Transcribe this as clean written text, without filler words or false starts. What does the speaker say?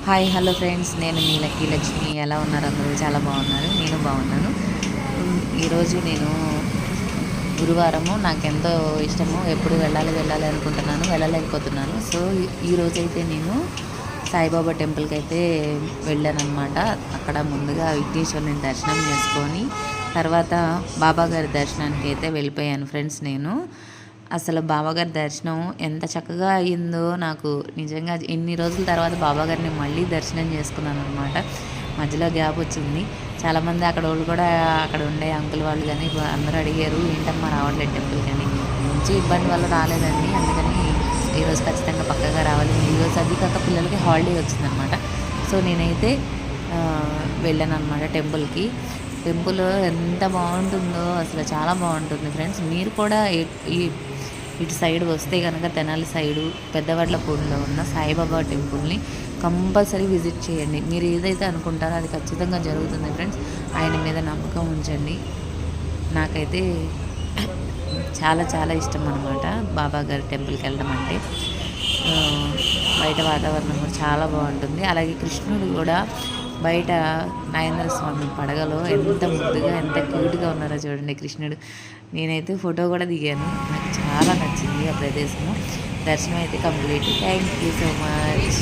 Hi hello friends, నేను మీ lucky Lakshmi. ఎలా ఉన్నారు అందరూ? చాలా బాగున్నారు, నేను బాగున్నాను. ఈరోజు నేను గురువారము నాకెంతో ఇష్టము, ఎప్పుడు వెళ్ళాలి అనుకుంటున్నాను, వెళ్ళలేకపోతున్నాను. సో ఈరోజైతే నేను సాయిబాబా టెంపుల్కి అయితే వెళ్ళాను అనమాట. అక్కడ ముందుగా విఘ్నేశ్వరుని దర్శనం చేసుకొని తర్వాత బాబాగారి దర్శనానికి అయితే వెళ్ళిపోయాను ఫ్రెండ్స్. నేను అసలు బాబాగారి దర్శనం ఎంత చక్కగా అయ్యిందో, నాకు నిజంగా ఎన్ని రోజుల తర్వాత బాబాగారిని మళ్ళీ దర్శనం చేసుకున్నాను అనమాట. మధ్యలో గ్యాప్ వచ్చింది. చాలామంది అక్కడ వాళ్ళు కూడా, అక్కడ ఉండే అంకుల్ వాళ్ళు కానీ అందరూ అడిగారు, ఏంటమ్మా రావట్లేదు టెంపుల్ కానీ. మంచి ఇబ్బంది వల్ల రాలేదండి, అందుకని ఈరోజు ఖచ్చితంగా పక్కగా రావాలి. ఈరోజు అది కాక పిల్లలకి హాలిడే వచ్చిందనమాట. సో నేనైతే వెళ్ళాను అనమాట టెంపుల్కి. టెంపుల్ ఎంత బాగుంటుందో, అసలు చాలా బాగుంటుంది ఫ్రెండ్స్. మీరు కూడా ఇటు సైడ్ వస్తే కనుక తెనాలి సైడు పెద్దవడ్లపూడిలో ఉన్న సాయిబాబా టెంపుల్ని కంపల్సరీ విజిట్ చేయండి. మీరు ఏదైతే అనుకుంటారో అది ఖచ్చితంగా జరుగుతుంది ఫ్రెండ్స్. ఆయన మీద నమ్మకం ఉంచండి. నాకైతే చాలా చాలా ఇష్టం అనమాట బాబా గారి టెంపుల్కి వెళ్ళడం అంటే. బయట వాతావరణం కూడా చాలా బాగుంటుంది. అలాగే కృష్ణుడు కూడా బయట నాగేంద్ర స్వామి పడగలో ఎంత ముద్దుగా, ఎంత క్యూట్గా ఉన్నారో చూడండి కృష్ణుడు. నేనైతే ఫోటో కూడా దిగాను. నాకు చాలా నచ్చింది ఆ ప్రదేశము. దర్శనం అయితే complete. Thank you so much.